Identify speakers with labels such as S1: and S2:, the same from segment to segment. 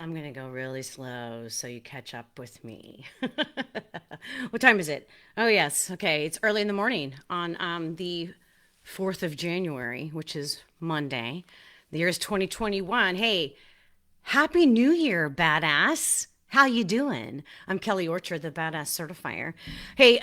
S1: I'm going to go really slow so you catch up with me. What time is it? Oh, yes. Okay. It's early in the morning on the 4th of January, which is Monday. The year is 2021. Hey, Happy New Year, badass. How you doing? I'm Kelly Orchard, the badass certifier. Hey,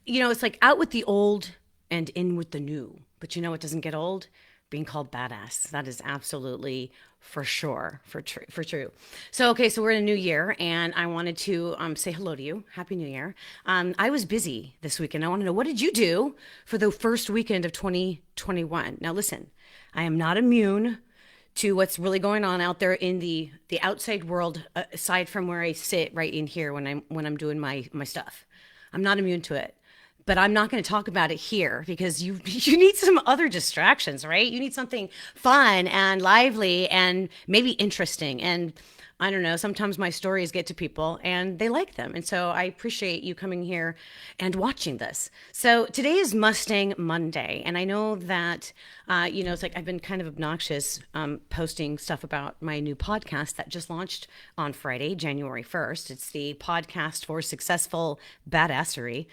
S1: it's like out with the old and in with the new. But you know what doesn't get old? Being called badass. That is absolutely for sure, for true. So okay, so we're in a new year, and I wanted to say hello to you. Happy New Year. I was busy this weekend. I want to know, what did you do for the first weekend of 2021? Now listen, I am not immune to what's really going on out there in the outside world, aside from where I sit right in here when I'm doing my stuff. I'm not immune to it. But I'm not going to talk about it here because you need some other distractions, right? You need something fun and lively and maybe interesting. And I don't know, sometimes my stories get to people and they like them. And so I appreciate you coming here and watching this. So today is Mustang Monday. And I know that, it's like I've been kind of obnoxious posting stuff about my new podcast that just launched on Friday, January 1st. It's the podcast for successful badassery.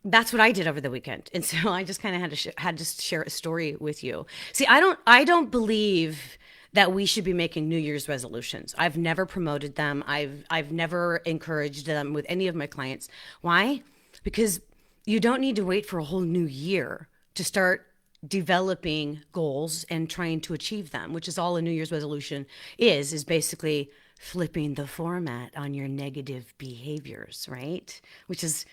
S1: That's what I did over the weekend, and so I just kind of had to share a story with you. See, I don't believe that we should be making New Year's resolutions. I've never promoted them. I've never encouraged them with any of my clients. Why? Because you don't need to wait for a whole new year to start developing goals and trying to achieve them, which is all a New Year's resolution is basically flipping the format on your negative behaviors, right? Which is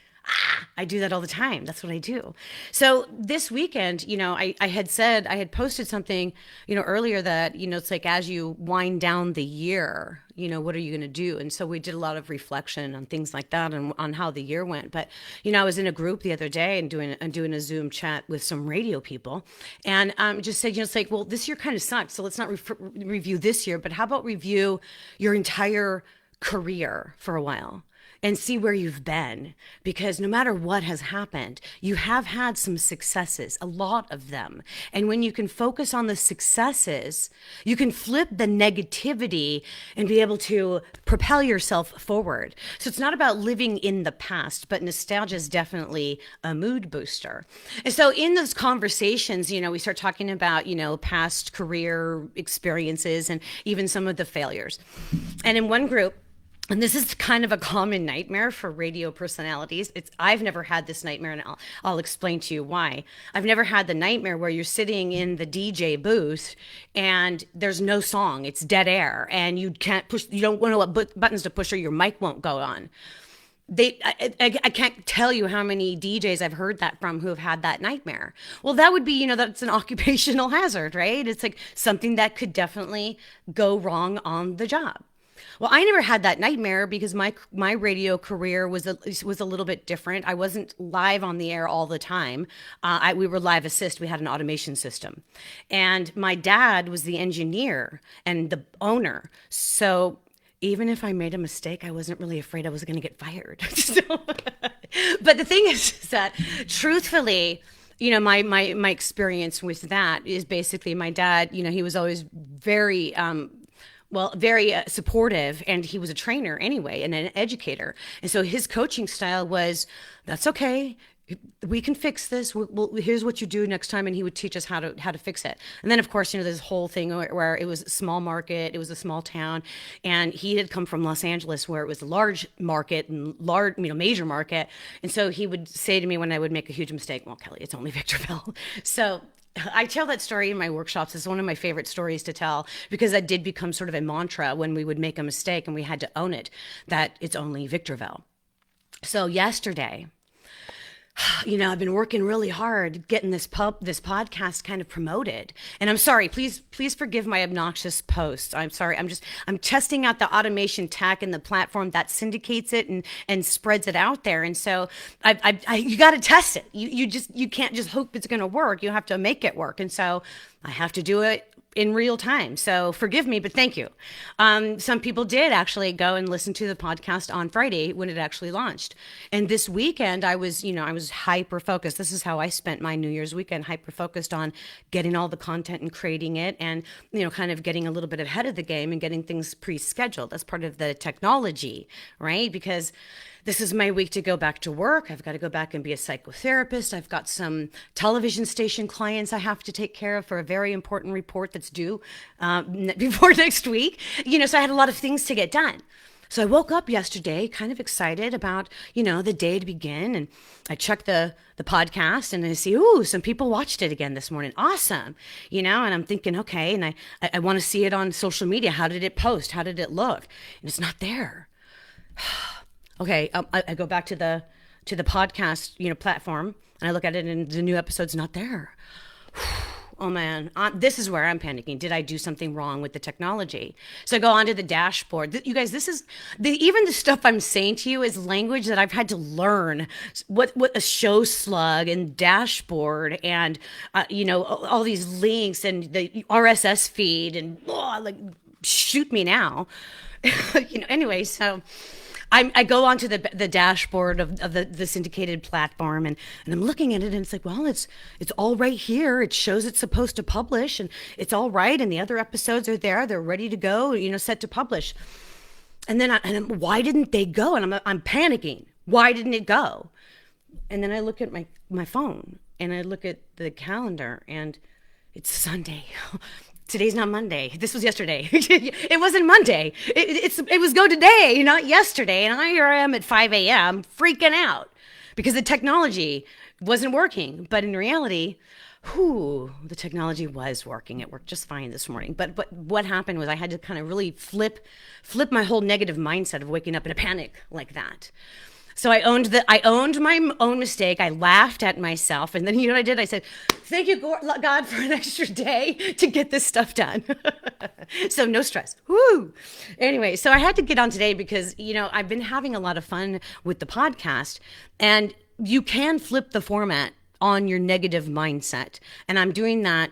S1: I do that all the time. That's what I do. So this weekend, I had posted something, earlier that, it's like as you wind down the year, what are you going to do? And so we did a lot of reflection on things like that and on how the year went. But, I was in a group the other day and doing a Zoom chat with some radio people and just said, it's like, well, this year kind of sucked. So let's not review this year, but how about review your entire career for a while? And see where you've been, because no matter what has happened, you have had some successes, a lot of them. And when you can focus on the successes, you can flip the negativity and be able to propel yourself forward. So it's not about living in the past, but nostalgia is definitely a mood booster. And so in those conversations, we start talking about, past career experiences and even some of the failures. And in one group, and this is kind of a common nightmare for radio personalities. I've never had this nightmare, and I'll explain to you why. I've never had the nightmare where you're sitting in the DJ booth and there's no song. It's dead air, and you don't know what buttons to push, or your mic won't go on. I can't tell you how many DJs I've heard that from who have had that nightmare. Well, that would be, that's an occupational hazard, right? It's like something that could definitely go wrong on the job. Well, I never had that nightmare because my radio career was a little bit different. I wasn't live on the air all the time. We were live assist. We had an automation system, and my dad was the engineer and the owner. So even if I made a mistake, I wasn't really afraid I was going to get fired. But the thing is that, truthfully, my experience with that is basically my dad. He was always very very supportive, and he was a trainer anyway and an educator. And so his coaching style was, that's okay. We can fix this. Here's what you do next time. And he would teach us how to fix it. And then, of course, this whole thing where it was a small market, it was a small town. And he had come from Los Angeles, where it was a large market and major market. And so he would say to me when I would make a huge mistake, well, Kelly, it's only Victorville. So I tell that story in my workshops. It's one of my favorite stories to tell, because that did become sort of a mantra when we would make a mistake and we had to own it, that it's only Victorville. So yesterday, I've been working really hard getting this podcast kind of promoted. And I'm sorry, please forgive my obnoxious posts. I'm sorry. I'm testing out the automation tech and the platform that syndicates it and spreads it out there. And so you got to test it. You can't just hope it's going to work. You have to make it work. And so I have to do it in real time. So forgive me, but thank you. Some people did actually go and listen to the podcast on Friday when it actually launched. And this weekend I was hyper focused. This is how I spent my New Year's weekend, hyper focused on getting all the content and creating it and, kind of getting a little bit ahead of the game and getting things pre-scheduled. That's part of the technology, right? Because this is my week to go back to work. I've got to go back and be a psychotherapist. I've got some television station clients I have to take care of for a very important report that's due before next week. So I had a lot of things to get done. So I woke up yesterday kind of excited about, the day to begin. And I checked the podcast and I see, ooh, some people watched it again this morning. Awesome. And I'm thinking, okay, and I want to see it on social media. How did it post? How did it look? And it's not there. Okay, I go back to the podcast, platform, and I look at it, and the new episode's not there. Oh man, this is where I'm panicking. Did I do something wrong with the technology? So I go onto the dashboard. You guys, this is even the stuff I'm saying to you is language that I've had to learn. What a show slug and dashboard, and all these links and the RSS feed, and shoot me now. Anyway, so. I go onto the dashboard of the syndicated platform and I'm looking at it and it's like, well, it's all right here. It shows it's supposed to publish and it's all right. And the other episodes are there. They're ready to go, set to publish. And then why didn't they go? And I'm panicking. Why didn't it go? And then I look at my phone and I look at the calendar and it's Sunday. Today's not Monday. This was yesterday. It wasn't Monday. It was go today, not yesterday. And here I am at 5 a.m. freaking out because the technology wasn't working. But in reality, the technology was working. It worked just fine this morning. But what happened was I had to kind of really flip my whole negative mindset of waking up in a panic like that. So I owned my own mistake. I laughed at myself. And then you know what I did? I said, thank you, God, for an extra day to get this stuff done. So no stress. Woo! Anyway, so I had to get on today because, I've been having a lot of fun with the podcast. And you can flip the format on your negative mindset. And I'm doing that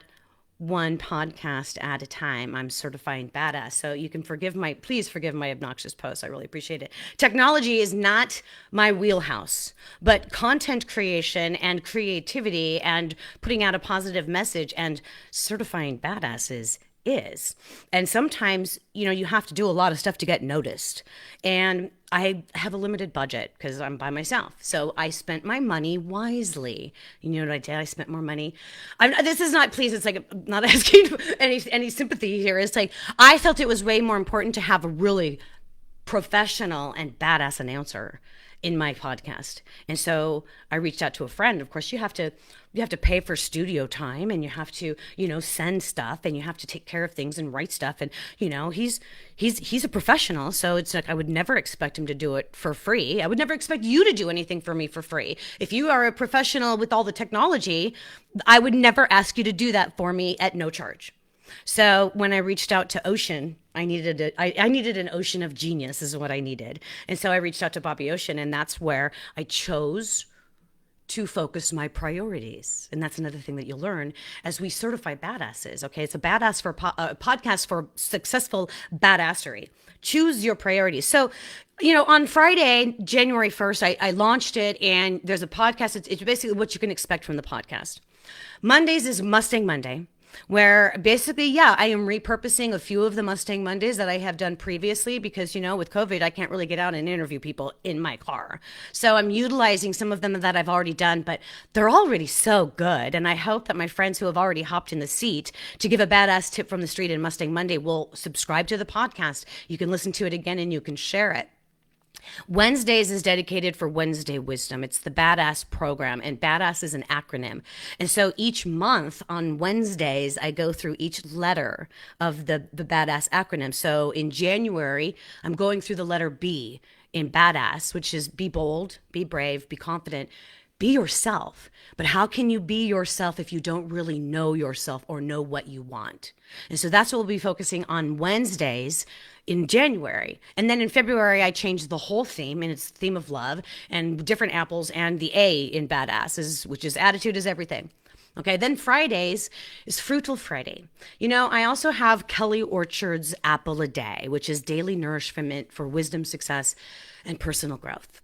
S1: one podcast at a time. I'm certifying badass. So you can please forgive my obnoxious posts. I really appreciate it. Technology is not my wheelhouse, but content creation and creativity and putting out a positive message and certifying badasses is. And sometimes, you have to do a lot of stuff to get noticed. And I have a limited budget because I'm by myself. So I spent my money wisely. You know what I did? I spent more money. This is not, please, it's like, I'm not asking for any sympathy here. It's like, I felt it was way more important to have a really professional and badass announcer in my podcast. And so I reached out to a friend. Of course, you have to pay for studio time and you have to, send stuff and you have to take care of things and write stuff. And, he's a professional. So it's like, I would never expect him to do it for free. I would never expect you to do anything for me for free. If you are a professional with all the technology, I would never ask you to do that for me at no charge. So when I reached out to Ocean, I needed an ocean of genius is what I needed. And so I reached out to Bobby Ocean, and that's where I chose to focus my priorities. And that's another thing that you'll learn as we certify badasses. Okay, it's a badass for podcast for successful badassery. Choose your priorities. So, on Friday, January 1st, I launched it, and there's a podcast. It's basically what you can expect from the podcast. Mondays is Mustang Monday, where basically, I am repurposing a few of the Mustang Mondays that I have done previously because, with COVID, I can't really get out and interview people in my car. So I'm utilizing some of them that I've already done, but they're already so good. And I hope that my friends who have already hopped in the seat to give a badass tip from the street in Mustang Monday will subscribe to the podcast. You can listen to it again and you can share it. Wednesdays is dedicated for Wednesday Wisdom. It's the Badass program, and Badass is an acronym. And so each month on Wednesdays, I go through each letter of the Badass acronym. So in January, I'm going through the letter B in Badass, which is be bold, be brave, be confident, be yourself. But how can you be yourself if you don't really know yourself or know what you want? And so that's what we'll be focusing on Wednesdays in January. And then in February, I changed the whole theme, and it's the theme of love and different apples and the A in Badass, which is attitude is everything. Okay, then Fridays is Fruitful Friday. I also have Kelly Orchard's Apple a Day, which is daily nourishment for wisdom, success, and personal growth.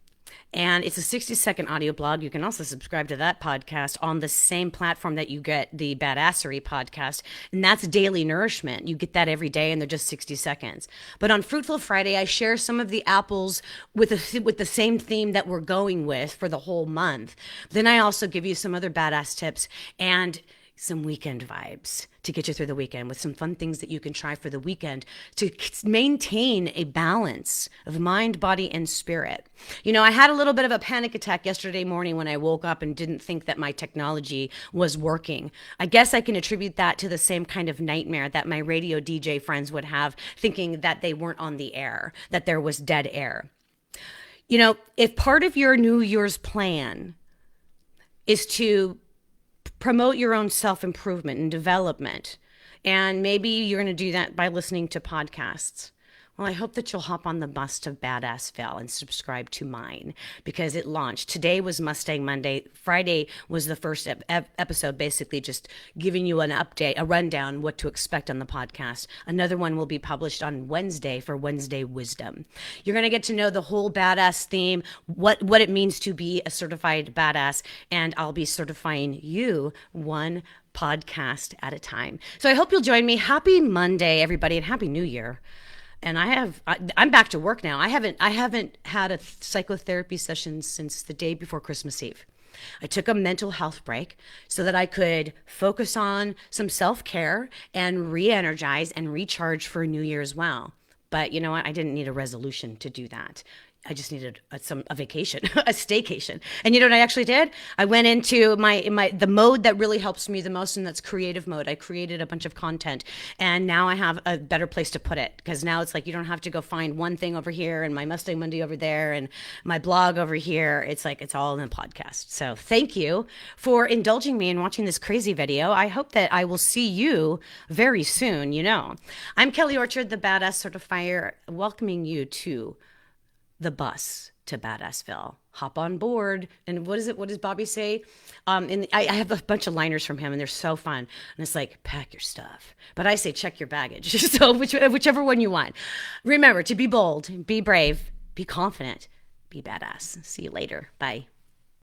S1: And it's a 60-second audio blog. You can also subscribe to that podcast on the same platform that you get the Badassery Podcast. And that's daily nourishment. You get that every day, and they're just 60 seconds. But on Fruitful Friday, I share some of the apples with the same theme that we're going with for the whole month. Then I also give you some other badass tips and some weekend vibes to get you through the weekend with some fun things that you can try for the weekend to maintain a balance of mind, body, and spirit. I had a little bit of a panic attack yesterday morning when I woke up and didn't think that my technology was working. I guess I can attribute that to the same kind of nightmare that my radio DJ friends would have, thinking that they weren't on the air, that there was dead air. If part of your New Year's plan is to promote your own self-improvement and development, and maybe you're going to do that by listening to podcasts, well, I hope that you'll hop on the bus to Badassville and subscribe to mine, because it launched. Today was Mustang Monday. Friday was the first episode, basically just giving you an update, a rundown, what to expect on the podcast. Another one will be published on Wednesday for Wednesday Wisdom. You're going to get to know the whole badass theme, what it means to be a certified badass, and I'll be certifying you one podcast at a time. So I hope you'll join me. Happy Monday, everybody, and Happy New Year. And I'm back to work now. I haven't had a psychotherapy session since the day before Christmas Eve. I took a mental health break so that I could focus on some self-care and re-energize and recharge for New Year as well. But you know what? I didn't need a resolution to do that. I just needed a vacation, a staycation. And you know what I actually did? I went into the mode that really helps me the most, and that's creative mode. I created a bunch of content, and now I have a better place to put it, because now it's like you don't have to go find one thing over here and my Mustang Monday over there and my blog over here. It's like it's all in a podcast. So thank you for indulging me and watching this crazy video. I hope that I will see you very soon. I'm Kelly Orchard, the Badass Certifier, welcoming you to the bus to Badassville. Hop on board. And what does Bobby say? I have a bunch of liners from him, and they're so fun. And it's like, pack your stuff. But I say, check your baggage. So whichever one you want. Remember to be bold, be brave, be confident, be badass. See you later. Bye.